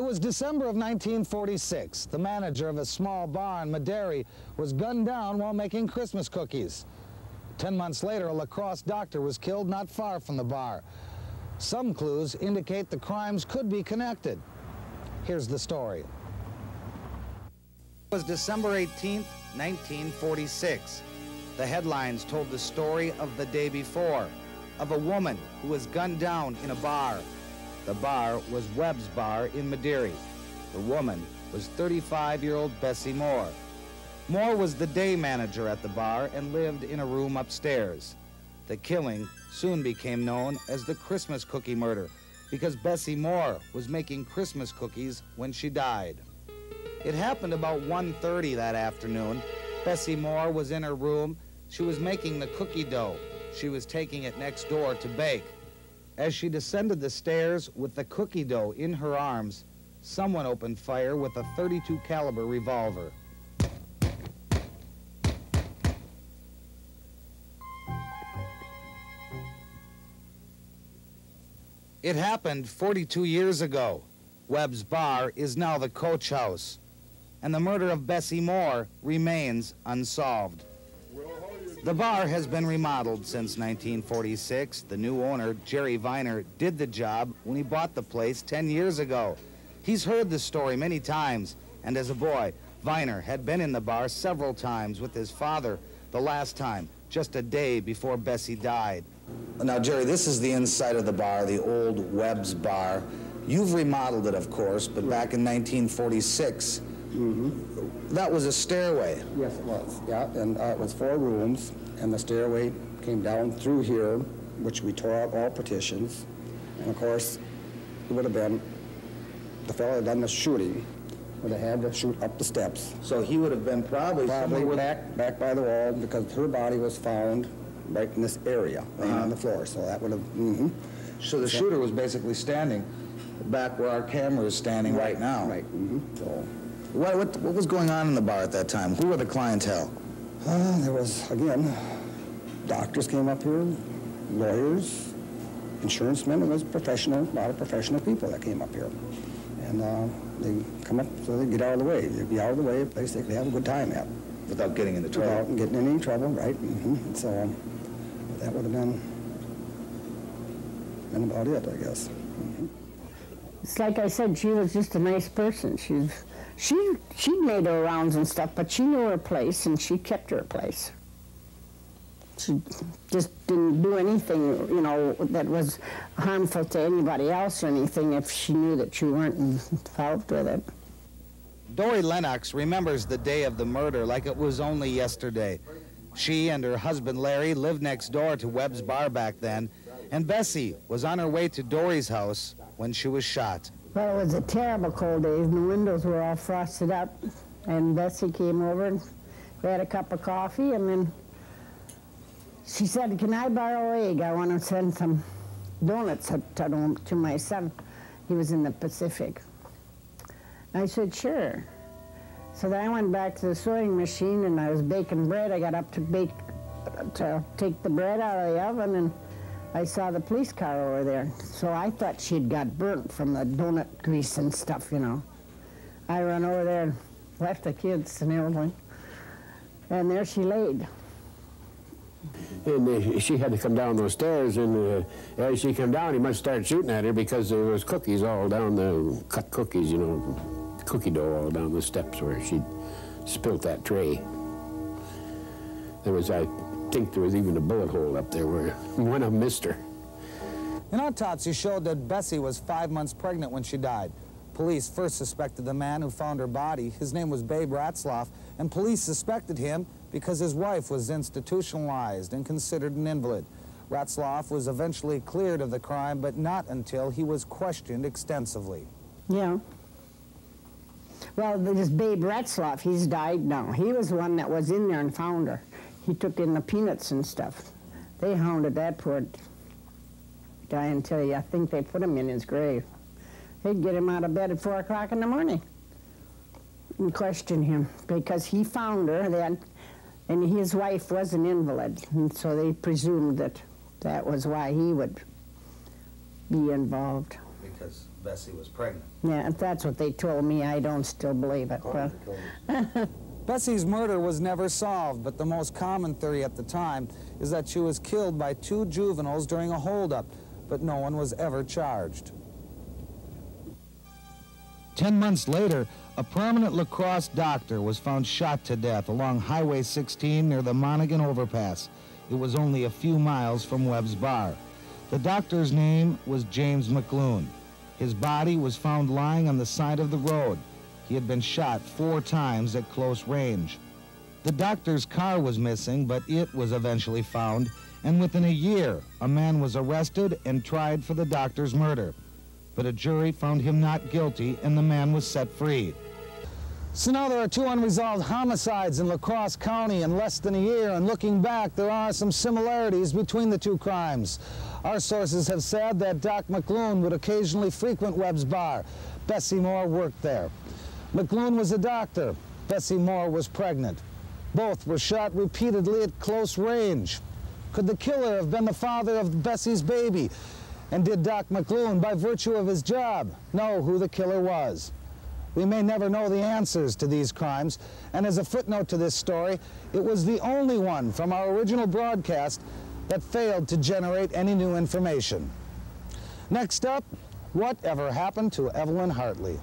It was December of 1946. The manager of a small bar in Madera was gunned down while making Christmas cookies. 10 months later, a lacrosse doctor was killed not far from the bar. Some clues indicate the crimes could be connected. Here's the story. It was December 18th, 1946. The headlines told the story of the day before, of a woman who was gunned down in a bar. The bar was Webb's Bar in Madera. The woman was 35-year-old Bessie Moore. Moore was the day manager at the bar and lived in a room upstairs. The killing soon became known as the Christmas cookie murder because Bessie Moore was making Christmas cookies when she died. It happened about 1:30 that afternoon. Bessie Moore was in her room. She was making the cookie dough. She was taking it next door to bake. As she descended the stairs with the cookie dough in her arms, someone opened fire with a .32 caliber revolver. It happened 42 years ago. Webb's Bar is now the Coach House, and the murder of Bessie Moore remains unsolved. The bar has been remodeled since 1946. The new owner, Jerry Viner, did the job when he bought the place 10 years ago. He's heard the story many times, and as a boy, Viner had been in the bar several times with his father, the last time just a day before Bessie died. Now, Jerry, this is the inside of the bar, the old Webb's Bar. You've remodeled it, of course, but back in 1946, that was a stairway. Yes, it was, yeah, and it was 4 rooms, and the stairway came down through here, which we tore out all partitions, and of course, it would have been, the fellow that done the shooting would have had to shoot up the steps. So he would have been probably back by the wall, because her body was found right in this area, laying on the floor, so that would have, So the shooter was basically standing back where our camera is standing right now. Right, so. What was going on in the bar at that time? Who were the clientele? There was, again, doctors came up here, lawyers, insurance men. It was a lot of professional people that came up here. And they come up so they get out of the way. They'd be out of the way, a place they could have a good time at. Without getting into trouble? Without getting in any trouble, right. And so that would have been about it, I guess. It's like I said, she was just a nice person. She made her rounds and stuff, but she knew her place, and she kept her place. She just didn't do anything, you know, that was harmful to anybody else or anything if she knew that you weren't involved with it. Dory Lennox remembers the day of the murder like it was only yesterday. She and her husband Larry lived next door to Webb's Bar back then, and Bessie was on her way to Dory's house when she was shot. Well, it was a terrible cold day, and the windows were all frosted up, and Bessie came over and we had a cup of coffee, and then she said, "Can I borrow an egg? I want to send some donuts to my son." He was in the Pacific. I said, "Sure." So then I went back to the sewing machine, and I was baking bread. I got up to take the bread out of the oven, and I saw the police car over there. So I thought she'd got burnt from the donut grease and stuff, you know. I ran over there and left the kids and everything. And there she laid. And she had to come down those stairs, and as she came down, he must start shooting at her because there was cookies all down the, cut cookies, you know, cookie dough all down the steps where she'd spilt that tray. There was, I think there was even a bullet hole up there where one of them missed her. An autopsy showed that Bessie was 5 months pregnant when she died. Police first suspected the man who found her body. His name was Babe Ratzlaff, and police suspected him because his wife was institutionalized and considered an invalid. Ratzlaff was eventually cleared of the crime, but not until he was questioned extensively. Yeah. Well, this Babe Ratzlaff, he's died now. He was the one that was in there and found her. He took in the peanuts and stuff. They hounded that poor guy until I think they put him in his grave. They'd get him out of bed at 4 o'clock in the morning and question him because he found her then, and his wife was an invalid, and so they presumed that that was why he would be involved. because Bessie was pregnant. Yeah, if that's what they told me, I don't still believe it. But Bessie's murder was never solved, but the most common theory at the time is that she was killed by 2 juveniles during a holdup, but no one was ever charged. 10 months later, a prominent lacrosse doctor was found shot to death along Highway 16 near the Monaghan Overpass. It was only a few miles from Webb's Bar. The doctor's name was James Mcloone. His body was found lying on the side of the road. He had been shot 4 times at close range. The doctor's car was missing, but it was eventually found, and within a year, a man was arrested and tried for the doctor's murder. But a jury found him not guilty, and the man was set free. So now there are 2 unresolved homicides in La Crosse County in less than a year, and looking back, there are some similarities between the 2 crimes. Our sources have said that Doc Mcloone would occasionally frequent Webb's Bar. Bessie Moore worked there. Mcloone was a doctor. Bessie Moore was pregnant. Both were shot repeatedly at close range. Could the killer have been the father of Bessie's baby? And did Doc Mcloone, by virtue of his job, know who the killer was? We may never know the answers to these crimes, and as a footnote to this story, it was the only one from our original broadcast that failed to generate any new information. Next up, whatever happened to Evelyn Hartley?